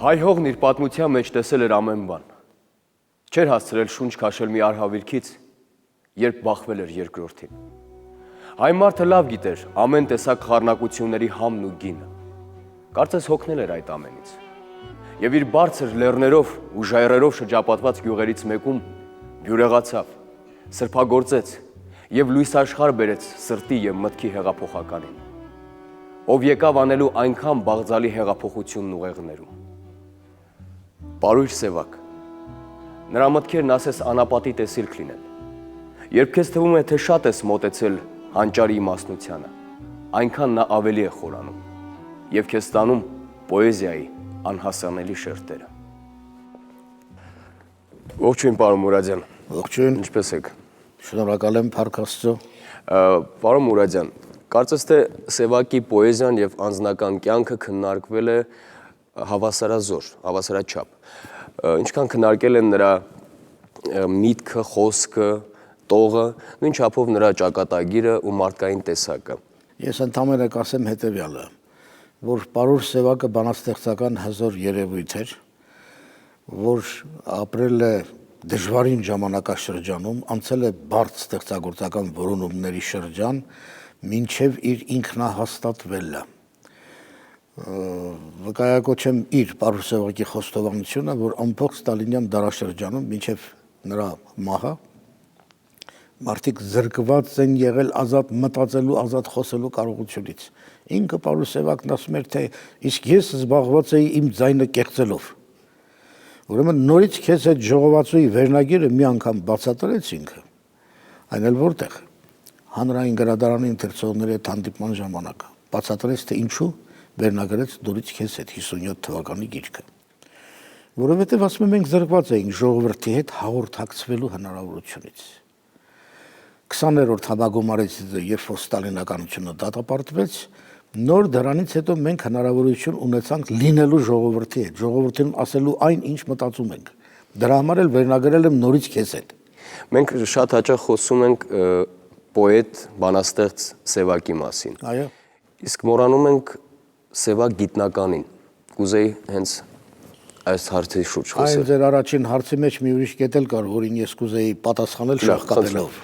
Հայ հողն իր պատմության մեջ տեսել էր ամեն բան։ Չէր հասցրել շունչ քաշել մի արհավիրքից, երբ բախվել էր երկրորդին։ Հայ մարդը լավ գիտեր ամեն տեսակ խառնակությունների համն ու գինը։ Կարծես հոգնել էր այդ ամենից։ Եվ իր բարձր լեռներով ու ժայռերով շրջապատված գյուղերից մեկում բյուրեղացավ, սրբագործեց եւ լույս աշխարհ բերեց սրտի եւ մտքի հեղափոխականին, ով եկավ անելու այնքան բաղձալի հեղափոխությունն ուղեղներում։ Պարույր Սևակ, նրա մտքերն ասես անապատի տեսիլք լինեն, երբ քեզ թվում է, թե շատ ես մոտեցել հանճարի իմաստնությանը, այնքան նա ավելի է խորանում եւ քեզ ստանում պոեզիայի անհասանելի շերտերը։ Ողջույն, պարոն Մուրադյան։ Ողջույն։ Ինչպե՞ս եք։ Շնորհակալ եմ, Փառք Աստծո։ Պարոն Մուրադյան, կարծես թե Սևակի պոեզիան եւ անձնական կյանքը քննարկվել է հավասարաչափ։ Ինչքան քննարկել են նրա միտքը, խոսքը, տողը, նույն չափով նրա ճակատագիրը ու մարդկային տեսակը։ Ես ընդհանրապես կասեմ հետեւյալը, որ պարուր Սևակը բանաստեղծական հզոր երևույթ էր, որ ապրել է դժվարին ժամանակաշրջանում, անցել է բարդ ստեղծագործական որոնումների շրջան, մինչև իր ինքնահաստատվելը։ Վկայակոչեմ իր պարուր Սևակի խոստովանությունը, որ ամբողջ ստալինյան դարաշրջանում մինչև նրա մահը մարդիկ զրկված են եղել ազատ մտածելու, ազատ խոսելու կարողությունից։ Ինքը պարուր Սևակն ասում էր, թե իսկ ես զբաղված էի իմ ձայնը կեղծելով։ Ուրեմն նորից քեզ այդ ժողովածուի վերնագիրը մի անգամ բացատրեց ինքը, այն էլ որտեղ հանրային գրադարանի ընթերցողների հետ հանդիպման ժամանակ բացատրեց, թե ինչու վերնագրեց նորից քեզ հետ 57 թվականի գիրքը։ Որովհետև ասում եմ, մենք զրկված էինք ժողովրդի հետ հաղորդակցվելու հնարավորությունից։ 20-րդ համագումարից երբ որ ստալինականությունը դատապարտվեց, նոր դրանից հետո մենք հնարավորություն ունեցանք լինելու ժողովրդի հետ, ժողովրդին ասելու այն, ինչ մտածում ենք։ Դրա համար էլ վերնագրել եմ նորից քեզ հետ։ Մենք շատ հաճախ խոսում ենք պոետ, բանաստեղծ Սևակի մասին։ Այո։ Իսկ մոռանում ենք Սևակ գիտնականին։ Կուզեի հենց այս հարցի շուրջ խոսել։ Այն ձեր առաջին հարցի մեջ մի ուրիշ կետ էլ կար, որին ես կուզեի պատասխանել շահկապելով։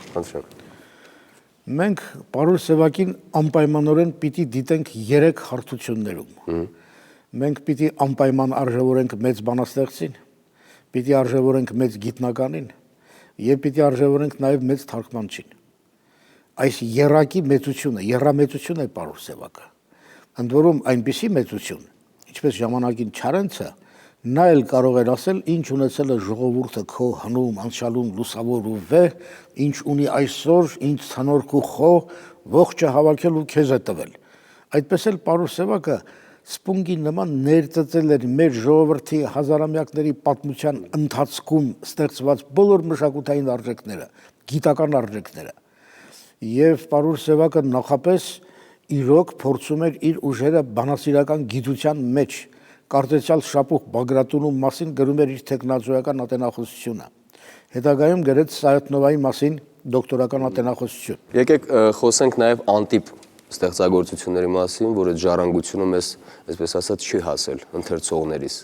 Մենք պարուր Սևակին անպայմանորեն պիտի դիտենք 3 հարթություններում։ Մենք պիտի անպայման արժևորենք մեծ բանաստեղծին, պիտի արժևորենք մեծ գիտնականին եւ պիտի արժևորենք նաեւ մեծ թարգմանչին։ Այս երակի մեծությունը, եռամեծություն է պարուր Սևակը։ Ընդ որում այնպիսի մեծություն, ինչպես ժամանակին Չարենցը, նա էլ կարող էր ասել, ինչ ունեցել է ժողովուրդը քո հնում, անցյալում լուսավոր ու վեհ, ինչ ունի այսօր, ինչ ցանորք ու խող, ողջը հավաքել ու քեզ է տվել։ Այդպես էլ պարուր Սևակը սպունգի նման ներծծել էր մեր ժողովրդի հազարամյակների պատմության ընթացքում ստեղծված բոլոր մշակութային արժեքները, գիտական արժեքները։ Եվ պարուր Սևակը նախապես իրոք փորձում էր իր ուժերը բանասիրական գիտության մեջ, կարծեցյալ Շապուխ Բագրատունու մասին գրում էր իր թեկնածուական ատենախոսությունը։ Հետագայում գրեց Սայաթնովայի մասին դոկտորական ատենախոսություն։ Եկեք խոսենք նաև անտիպ ստեղծագործությունների մասին, որ այդ ժառանգությունը մեզ, այսպես ասած, չի հասել ընթերցողներիս։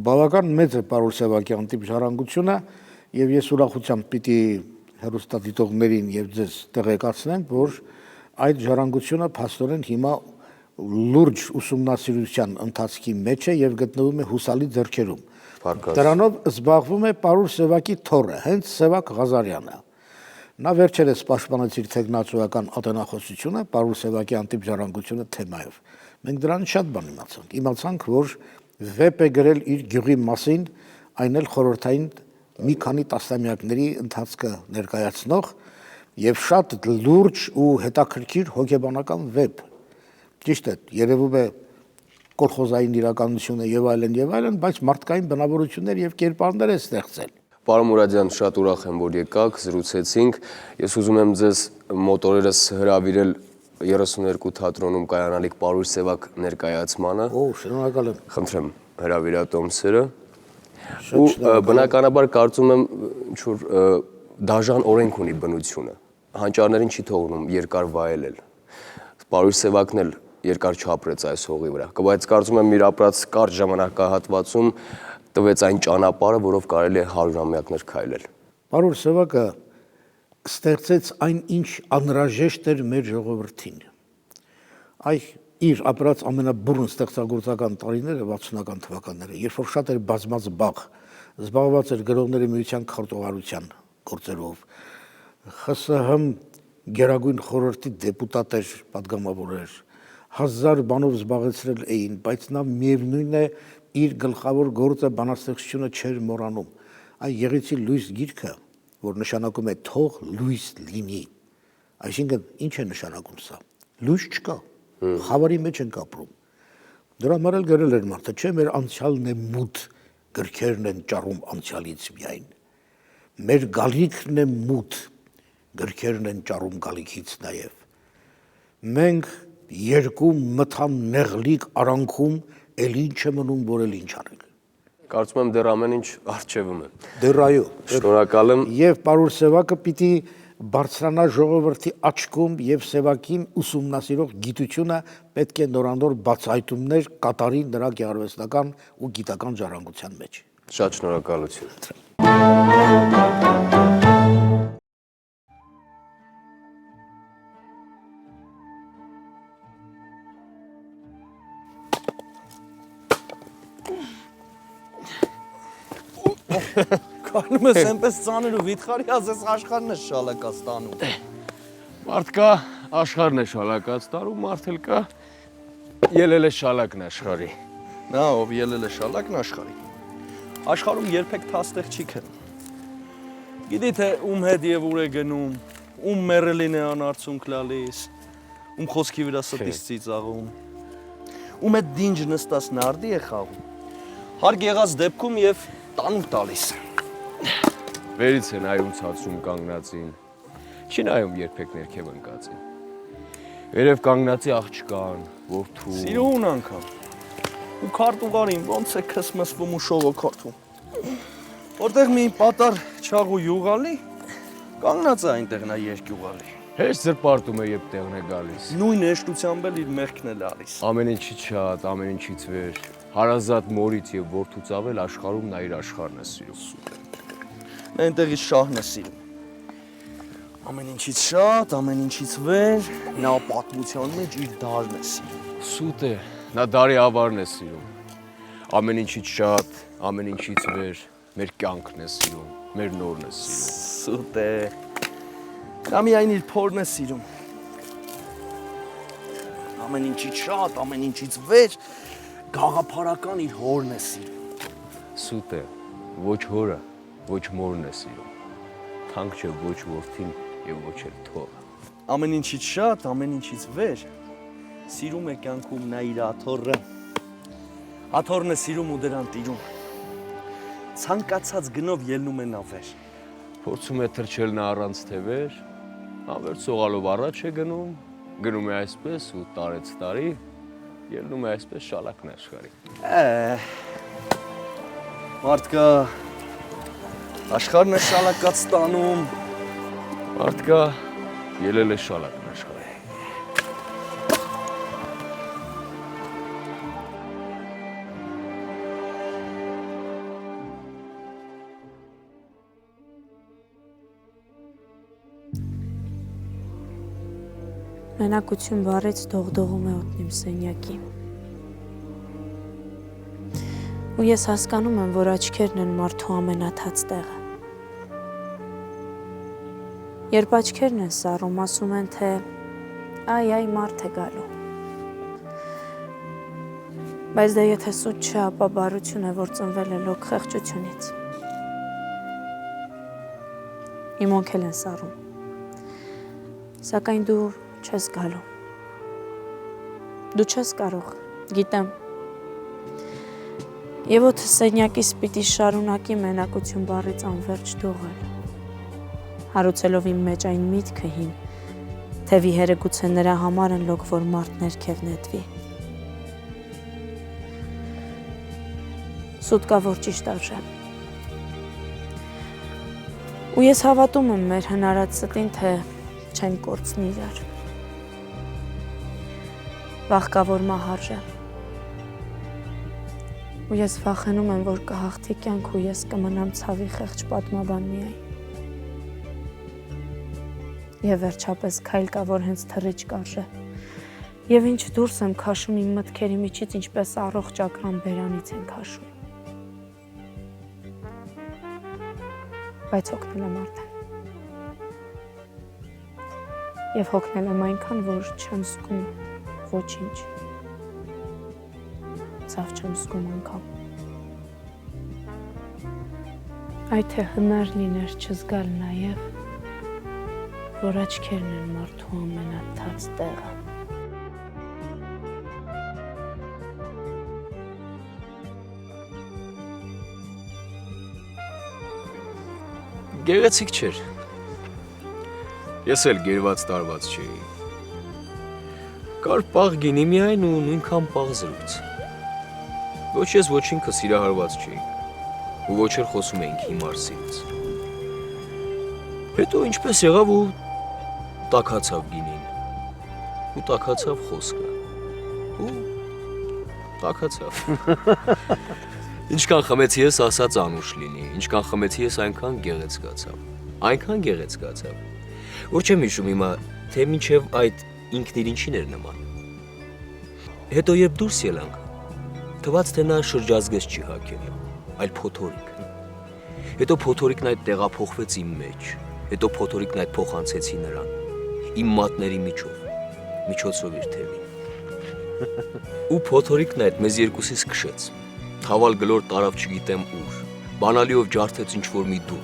Բավական մեծ է պարուր Սևակի անտիպ ժառանգությունը, եւ ես ուրախությամբ պիտի հեռուստադիտողներին եւ ձեզ տեղեկացնեմ, որ այդ ժառանգությունը փաստորեն հիմա լուրջ ուսումնասիրության ընթացքի մեջ է եւ գտնվում է հուսալի ձեռքերում։ Դրանով զբաղվում է պարուր Սևակի թոռը, հենց Սևակ Ղազարյանը։ Նա վերջերս պաշտպանեց իր թեկնածուական ատենախոսությունը պարուր Սևակի անտիպ ժառանգությունը թեմայով։ Մենք դրանից շատ բան իմացանք։ Իմացանք, որ վեպ է գրել իր գյուղի մասին, այն էլ խորհրդային մի քանի տասնամյակների ընթացքը ներկայացնող եւ շատ լուրջ ու հետաքրքիր հոգեբանական վեպ։ Ճիշտ է, երևում է կոլխոզային իրականությունը եւ այլն, բայց մարդկային բնավորություններ եւ կերպարներ է ստեղծել։ Պարոն Մուրադյան, շատ ուրախ եմ, որ եկաք, զրուցեցինք։ Ես ուզում եմ ձեզ մոտորերս հրավիրել 32 թատրոնում կայանալիք Պարուր Սևակ ներկայացմանը։ Շնորհակալ եմ։ Խնդրեմ հրավիրատոմսերը։ Ու բնականաբար կարծում եմ ինչ-որ դաժան օրենք ունի բնությունը։ Հանճարներին չի թողնում երկար վայելել։ Պարուր Սևակն էլ երկար չապրեց այս հողի վրա, բայց կարծում եմ իր ապրած կարճ ժամանակահատվածում տվեց այն ճանապարհը, որով կարելի է 100-ամյակներ քայլել։ Պարոն Սևակը ստեղծեց այն, ինչ անհրաժեշտ էր մեր ժողովրդին։ Իր ապրած ամենաբուրըն ստեղծագործական տարիները 60-ական թվականները, երբ որ շատ էր բազմած բաղ, զբաղված էր գրողների միության քարտուղարության գործերով, ԽՍՀՄ գերագույն խորհրդի դեպուտատ էր, պատգամավոր էր, 1000 բանով զբաղեցրել էին, բայց նա միևնույն է իր գլխավոր գործը բանաստեղծությունը չէր մոռանում։ Այ Եղեցի լույս գիրքը, որ նշանակում է թող լույս լինի, այսինքն ինչ է նշանակում սա։ Լույս չկա, խավարի մեջ ենք ապրում։ Դրա համար էլ գրել էր մարդը, չէ, մեր անցյալն է մութ, գրքերն են ճառում անցյալից միայն։ Մեր գալիքն է մութ, գրքերն են ճառում գալիքից նաև։ Մենք երկու մթան նեղլիկ արանքում էլ ինչ է մնում, որ էլ ինչ արենք։ Կարծում եմ դեռ ամեն ինչ առջևում է։ Դեռ այո։ Շնորհակալ եմ։ Եվ պարոն Սևակը պիտի բարձրանա ժողովրդի աչքում եւ Սևակին ուսումնասիրող գիտությունը պետք է նորանոր բացահայտումներ կատարի նրա գեղարվեստական ու գիտական ժառանգության մեջ։ Շատ շնորհակալություն։ Կարնում ես այնպես ծանր ու վիթխարի ասես աշխարհն է շալակած տանում։ Մարդ կա աշխարհն է շալակած տարում, մարդ էլ կա ելել է շալակն աշխարհի։ Նա ով ելել է շալակն աշխարհի։ Աշխարհում երբեք թաստեղ չի քնում։ Գիտի թե ում հետ եւ ուր է գնում, ում մեռելին է անարցունք լալիս, ում խոսքի վրա ստից ծիծաղում, ում հետ դինջ նստած նարդի է խաղում։ Հարկ եղած դեպքում եւ տանուկ տալիս։ Վերից է նայում ցածրում կանգնածին, չի նայում երբեք ներքև ընկածին։ Վերև կանգնածի աղջկան, որդու։ Սիրուն անգամ։ Ու քարտուղարին ոնց է քսմսվում ու շողոքորթում։ Որտեղ մի պատար չաղ ու յուղալի, կանգնած է այնտեղ նա երկյուղալի։ Հեշտ զրպարտում է, երբ տեղն է գալիս։ Նույն հեշտությամբ էլ իր մեղքն է լալիս։ Ամեն ինչից շատ, ամեն ինչից վեր, հարազատ մորից եւ որդուց ավել աշխարհում նա իր աշխարհն է սիրում։ Նա այնտեղից շահն է սիրում։ Ամեն ինչից շատ, ամեն ինչից վեր, նա պատմության մեջ իր դարն է սիրում։ Սուտ է, նա դարի ավարն է սիրում։ Ամեն ինչից շատ, ամեն ինչից վեր, մեր կյանքն է սիրում, մեր նորն է սիրում։ Սուտ է։ Նա միայն իր փորն է սիրում։ Ամեն ինչից շատ, ամեն ինչից վեր, գաղափարական իր հորն է սիրում։ Սուտ է, ոչ հորը, ոչ մորն է սիրում։ Թանկ չէ ոչ որդին եւ ոչ էլ թոռը։ Ամեն ինչից շատ, ամեն ինչից վեր, սիրում է կյանքում նա իր աթոռը։ Աթոռն է սիրում ու դրան տիրում։ Ցանկացած գնով ելնում է նա վեր։ Փորձում է թրջել նա առանց թևեր, անվերջ սողալով առաջ է գնում, գնում է այսպես ու տարեց տարի, ելնում է այսպես շալակն աշխարհի։ Մարդկա աշխարհն է շալակած տանում։ Մարդ կա ելել է շալակն աշխարհի։ Մենակություն բառից դողդողում է օդն իմ սենյակի։ Ու ես հասկանում եմ, որ աչքերն են մարդու ամենաթաց տեղը։ Երբ աչքերն են սառում, ասում են, թե այ մարդ է գալու։ Բայց դա եթե սուտ չէ, ապա բարություն է, որ ծնվել է լոկ խեղճությունից։ Իմ օնքել են սառում։ Սակայն դու չես գալու։ Դու չես կարող, գիտեմ։ Եվ օդը սենյակիս պիտի շարունակի մենակություն բառից անվերջ դողալ, հարուցելով իմ մեջ այն միտքը հին, թե վիհերը գուցե նրա համար են լոկ, որ մարդ ներքև նետվի։ Սուտ կա, որ ճիշտ արժե։ Ու ես հավատում եմ մեր հնարած ստին, թե չեն կորցնի իրար։ վախկավոր մահարժ եմ։ Ու ես վախենում եմ, որ կհաղթի կյանք ու ես կմնամ ցավի խեղճ պատմաբան միայն։ Եվ վերջապես քայլ կա, որ հենց թռիչ կարժե։ Եվ ինչ դուրս եմ քաշում իմ մտքերի միջից, ինչպես առողջ ակրան բերանից են քաշում։ Բայց հոգնել եմ արդեն։ Եվ հոգնել եմ այնքան, որ չեմ զգում ոչինչ։ Ցավ չեմ զգում անգամ։ Այ թե հնար լիներ չզգալ նաև, որ աչքերն են մարդու ամենաթաց տեղը։ Գեղեցիկ չէր։ Ես էլ գերված տարված չէի։ Կար պաղ գինի միայն ու նույնքան պաղ զրույց։ Ոչ ես ոչ ինքս սիրահարված չէի։ Ու ոչ էլ խոսում էինք հիմար սիրից։ Հետո ինչպես եղավ ու տաքացավ գինին։ Ու տաքացավ խոսքը։ Ու տաքացավ։ Ինչքան խմեցի ես, ասած անուշ լինի, ինչքան խմեցի ես, այնքան գեղեցկացավ, որ չեմ հիշում հիմա, թե մինչև այդ ինքն իր ինչին էր նման։ Հետո երբ դուրս ելանք, թվաց, թե նա շրջազգեստ չի հագել, այլ փոթորիկ։ Հետո փոթորիկն այդ տեղափոխվեց իմ մեջ, հետո փոթորիկն այդ փոխանցեցի նրան, իմ մատների միջոցով իր թևին։ Ու փոթորիկն այդ մեզ երկուսիս քշեց, թավալ գլոր տարավ չգիտեմ ուր, բանալիով ջարդեց ինչ-որ մի դու։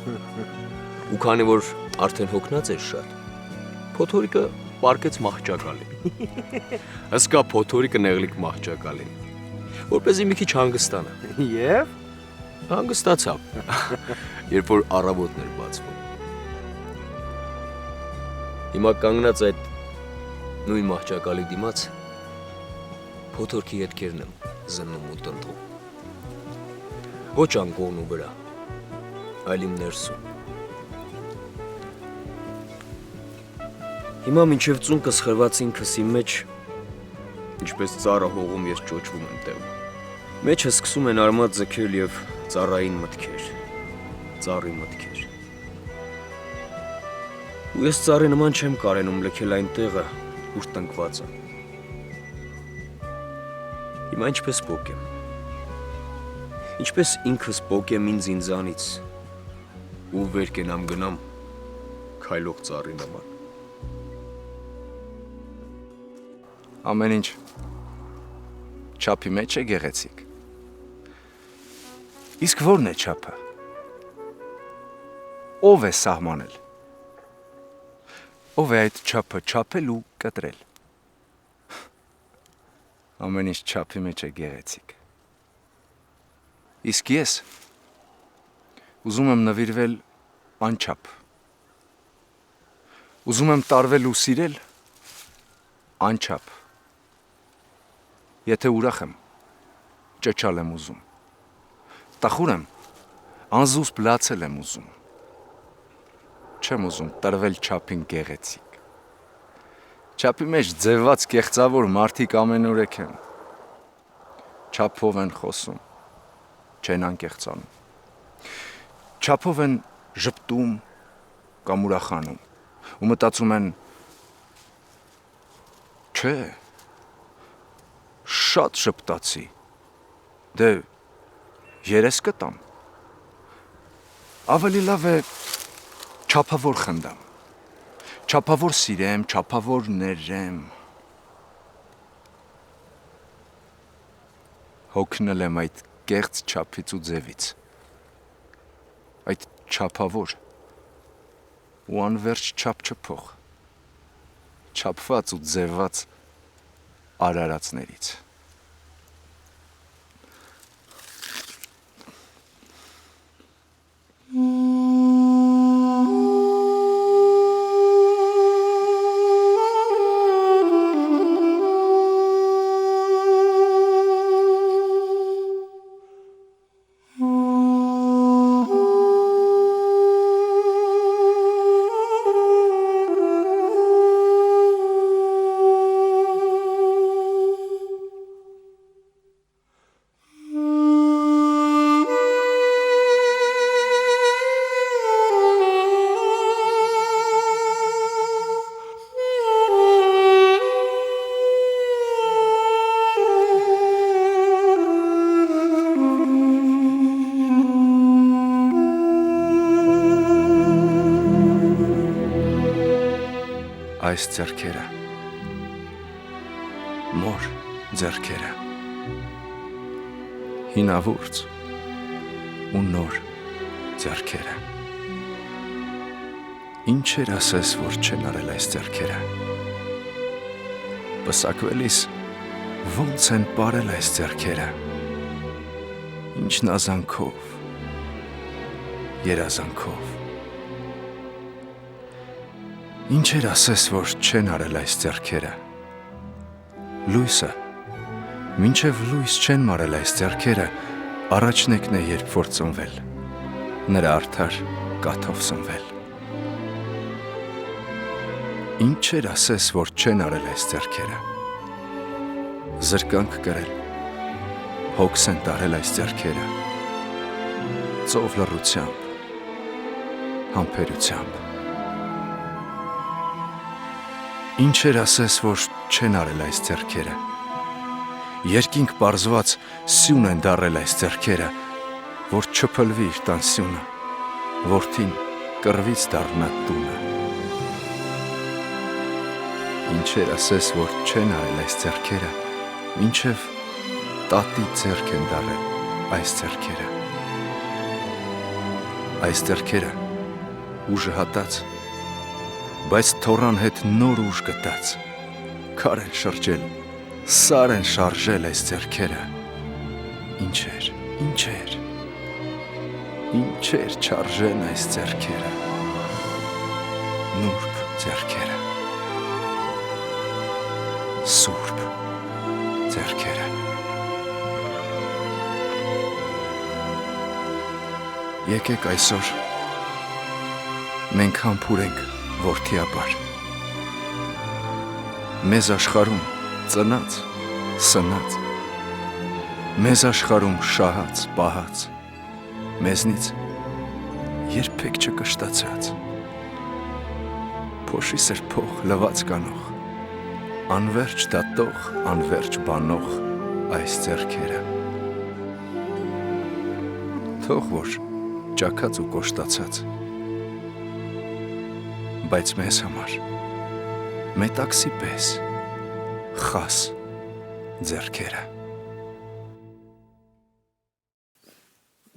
Ու քանի որ արդեն հոգնած էր շատ, փոթորիկը պարկեց մահճակալին։ Հսկա փոթորիկը նեղլիկ մահճակալին, որպեսզի մի քիչ հանգստանա։ Եվ Հանգստացավ, երբ որ առավոտն էր բացվում։ Հիմա կանգնած այդ նույն մահճակալի դիմաց, փոթորքի հետքերն եմ զննում ու տնտղում։ Ոչ անկողնու վրա, այլ իմ ներսում։ Հիմա մինչև ծունկս խրված ինքս իմ մեջ, ինչպես ծառը հողում ես ճոճվում եմ տեղում։ Մեջը սկսում են արմատ ձգել և ծառային մտքեր, ծառի մտքեր։ Ու ես ծառի նման չեմ կարենում լքել այն տեղը, ուր տնկված եմ։ Հիմա ինչպես պոկեմ։ Ինչպես ինքս պոկեմ ինձ ինձանից ու վեր կենամ գնամ քայլող ծառի նման։ Ամեն ինչ չափի մեջ է գեղեցիկ։ Իսկ որն է չափը։ Ով է սահմանել։ Ով է այդ չափը չափել ու կտրել։ Ամեն ինչ չափի մեջ է գեղեցիկ։ Իսկ ես ուզում եմ նվիրվել անչափ։ Ուզում եմ տարվել ու սիրել անչափ։ Եթե ուրախ եմ, ճճալ եմ ուզում։ Տխուր եմ, անզուսպ լացել եմ ուզում։ Չեմ ուզում տրվել չափին գեղեցիկ։ Չափի մեջ ձևված կեղծավոր մարդիկ ամենուրեք են։ Չափով են խոսում, չեն անկեղծանում։ Չափով են ժպտում կամ ուրախանում ու մտածում են չէ, շատ ժպտացի, դե երես կտամ, ավելի լավ է չափավոր խնդամ, չափավոր սիրեմ, չափավոր ներեմ, հոգնել եմ այդ կեղծ չափից ու ձևից, այդ չափավոր ու անվերջ չափ չփող, չափված ու ձևված արարածներից։ այս ձեռքերը, մոր ձեռքերը, հինավուրց ու նոր ձեռքերը։ Ինչեր ասես, որ չեն արել այս ձեռքերը։ Պսակվելիս ոնց են պարել այս ձեռքերը։ Ինչ նազանքով, երազանքով։ Ինչեր ասես, որ չեն արել այս ձեռքերը։ Լույսը, մինչև լույս չեն մարել այս ձեռքերը, առաջնեկն է, երբ որ ծնվել, նրա արդար կաթով սնվել։ Ինչեր ասես, որ չեն արել այս ձեռքերը։ Զրկանք կրել, հոգս են տարել այս ձեռքերը, ծով լռությամբ, համբերությամբ։ Ինչեր ասես, որ չեն արել այս ձեռքերը։ Երկինք պարզված սյուն են դարել այս ձեռքերը, որ չփլվի իր տան սյունը, որդին կռվից դառնա տունը։ Ինչեր ասես, որ չեն արել այս ձեռքերը, մինչև տատի ձեռք են դարել այս ձեռքերը։ Այս ձեռքերը ուժը հատած, բայց թորան հետ նոր ուժ գտած, քար են շրջել, սար են շարժել այս ձեռքերը։ Ինչեր, ինչեր, ինչեր չարժեն այս ձեռքերը, նուրբ ձեռքերը, սուրբ ձեռքերը։ Եկեք այսօր մենք համբուրենք որդիաբար։ Մեզ աշխարհում ծնած, սնած, մեզ աշխարհում շահած, պահած, մեզնից երբեք չկշտացած, փոշի սրբող լված կանող, անվերջ դատող, անվերջ բանող այս ձեռքերը։ Թող որ ճաքած ու կոշտացած, բայց մեզ համար մետաքսի պես խաս ձեռքերը։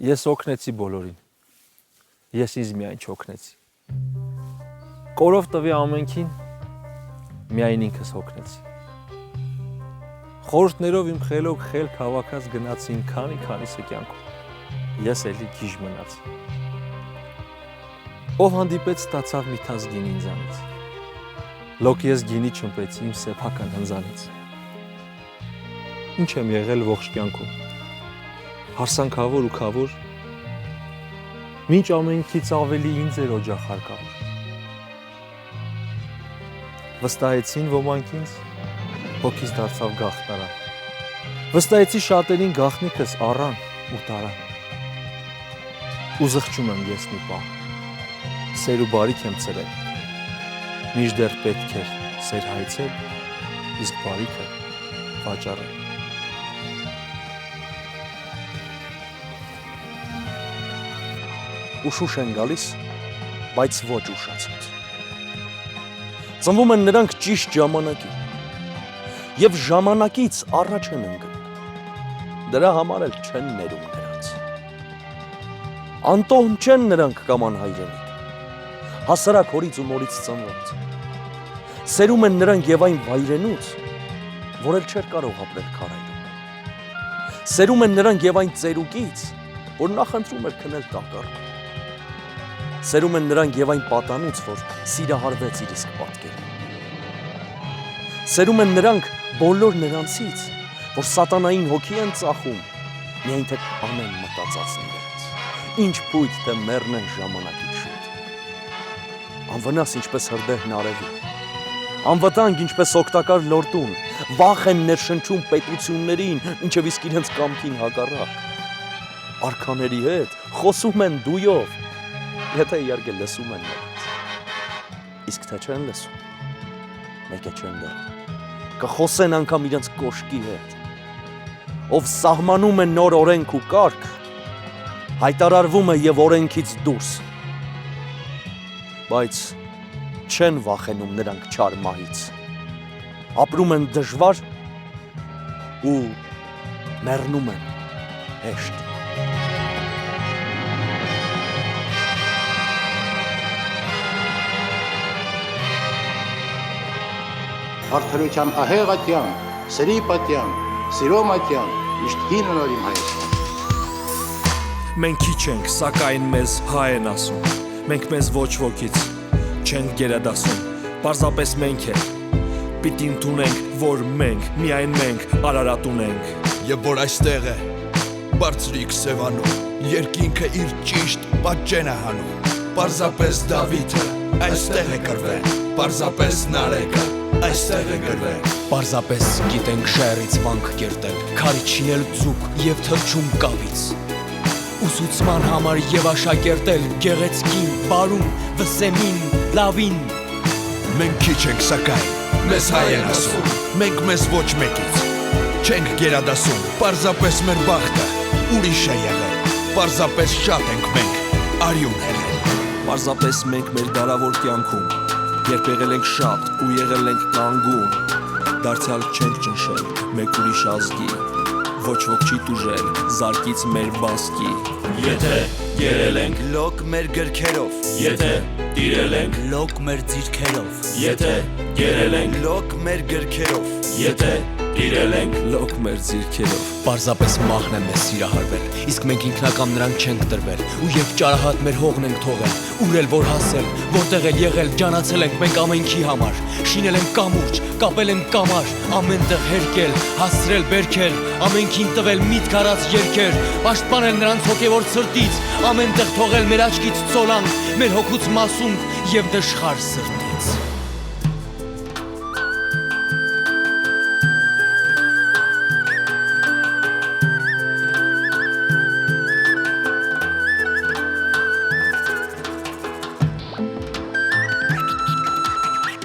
Ես օգնեցի բոլորին, ես ինձ միայն չօգնեցի։ Կորով տվի ամենքին, միայն ինքս օգնեցի։ Խորհուրդներով իմ խելոք խելք հավաքած գնացին քանի-քանիսը կյանքում, ես էլի գիժ մնացի։ Ով հանդիպեց ստացավ մի թաս գինի ինձանից, լոկ ես գինի չմպեցի իմ սեփական հնձանից։ Ինչ եմ եղել ողջ կյանքում, հարսանքավոր ու քավոր, մինչ ամենքից ավելի ինձ էր օջախ հարկավոր։ Վստահեցին ոմանք ինձ, հոգիս դարձավ գաղտնարան, վստահեցի շատերին գաղտնիքս առան ու տարան։ Ու զղջում եմ ես մի պահ, սեր ու բարիք եմ ծրել, մինչդեռ պետք էր սեր հայցել, իսկ բարիքը վաճառել։ Ուշուշ են գալիս, բայց ոչ ուշացած։ Ծնվում են նրանք ճիշտ ժամանակին, և ժամանակից առաջ են ընկնում, դրա համար էլ չեն ներում նրանց։ Անտոհմ չեն նրանք կամ անհայրենիք, հասարակ հորից ու մորից ծնված։ Սերում են նրանք և այն վայրենուց, որ էլ չէր կարող ապրել քարայրում։ Սերում են նրանք և այն ծերուկից, որ նախընտրում էր քնել տակառում։ Սերում են նրանք և այն պատանուց, որ սիրահարվեց իր իսկ պատկերին։ Սերում են նրանք բոլոր նրանցից, որ սատանային հոգի են ծախում, միայն թե անեն մտածած նրանց, ինչ փույթ թե մեռնեն ժամանակից շուտ։ Անվնաս ինչպես հրդեհն արևի, անվտանգ ինչպես օգտակար լորդուն, վախ են ներշնչում պետություններին, ինչև իսկ իրենց կամքին հակառակ։ Արքաների հետ խոսում են դույով, եթե իհարկե լսում են նրանց, իսկ թե չեն լսում, մեկ է չեն լռում, կխոսեն անգամ իրենց կոշկի հետ, ով սահմանում է նոր օրենք ու կարգ, հայտարարվում է և օրենքից դուրս, բայց չեն վախենում նրանք չար մահից։ Ապրում են դժվար ու մեռնում են հեշտ։ Արդարության ահեղ ատյան, սրի պատյան, սիրո մատյան, միշտ հին ու նոր իմ Հայաստան։ Մենք քիչ ենք, սակայն մեզ հայ են ասում։ Մենք մեզ ոչ wokից չենք գերադասում։ Պարզապես մենք ենք։ Պիտի ընդունենք, որ մենք, միայն մենք Արարատ ունենք։ Եվ որ այստեղ է, բարձրիկ Սևանում, երկինքը իր ճիշտ պատճեն է հանում։ Պարզապես Դավիթը այստեղ է կրվել, պարզապես Նարեկը այստեղ է գրվել։ Պարզապես գիտենք շայռից վանք կերտել, քարի չինել ձուկ եւ թրջում կավից։ Ուսուցման համար եւ աշակերտել գեղեցկին, բարուն, վսեմին, լավին։ Մենք քիչ ենք, սակայն մեզ հայ են ասում, մենք մեզ ոչ մեկից չենք գերադասում, պարզապես մեր բախտը ուրիշ է եղել, պարզապես շատ ենք մենք արյուն եղել։ Պարզապես մենք մեր դարավոր կյանքում, երբ եղել ենք շատ ու եղել ենք կանգուն, դարձյալ չենք ճնշել մեկ ուրիշ ազգի, ոչ ոք չի տուժել զարկից մեր բասկի։ Եթե գերել ենք լոկ մեր գրքերով, Եթե տիրել ենք Լոկ մեր ձիրքերով, Եթե գերել ենք լոկ մեր գրքերով, Եթե տիրել ենք լոկ մեր ձիրքերով։ պարզապես մահն է մեզ սիրահարվել, իսկ մենք ինքնակամ նրան չենք տրվել, ու երբ ճարահատ մեր հողն ենք թողել, ուր էլ որ հասել, որտեղ էլ եղել, ջանացել ենք մենք ամենքի համար, շինել ենք կամուրջ, կապել ենք կամար, ամենտեղ հերկել, հասցրել բերքել, ամենքին տվել միտք առած երգեր, պաշտպանել նրանց հոգևոր ցրտից, ամենտեղ թողել մեր աչքից ծոլանք, մեր հոգուց մասունք եւ դժխար սրտից։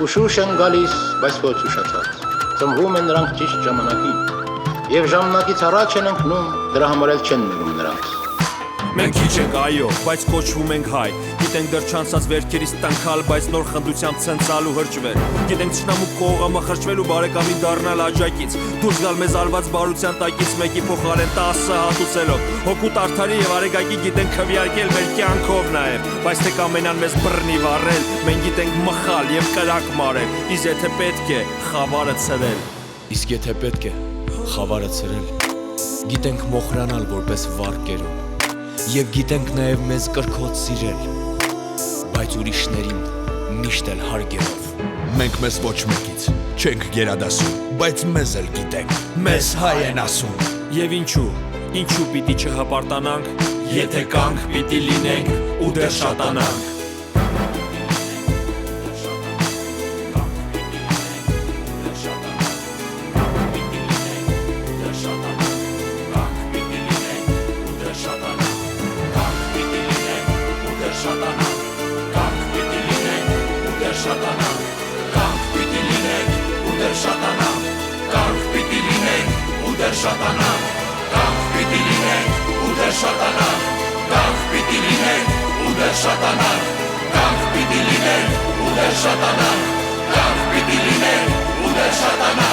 Ուշուշ են գալիս, բայց ոչ ուշացած, ծնվում են նրանք ճիշտ ժամանակին, և ժամանակից առաջ են ընկնում, դրա համար էլ չեն մնում նրանց։ Մենք քիչ ենք, այո, բայց կոչվում ենք հայ, գիտենք դեռ չանցած վերքերից տանքալ, բայց նոր խնդությամբ ցնցալ ու հրճվել, գիտենք թշնամու կողամը խրճվել ու բարեկամին դառնալ աջակից, դուրս գալ մեզ արված բարության տակից մեկի փոխարեն 10 հատուցելով, հոգուտ արդարի եւ արեգակի գիտենք քվեարկել մեր կյանքով նաեւ, բայց թե կամենան մեզ բռնի վառել, մենք գիտենք մխալ եւ կրակ մարել, իսկ եթե պետք է խավարը ցրել, Իսկ եթե պետք է խավարը ցրել, գիտենք մոխրանալ որպես վառ կերում, եւ գիտենք նաեւ մեզ կրքոտ սիրել, բայց ուրիշներին միշտ էլ հարգելով։ մենք մեզ ոչ մեկից չենք գերադասում, բայց մեզ էլ գիտենք, մեզ հայ են ասում։ Եվ ինչու պիտի չհպարտանանք, եթե կանք պիտի լինենք ու դեռ շատանանք։ Շատանան, կանք պիտի լինենք ու դեռ շատանան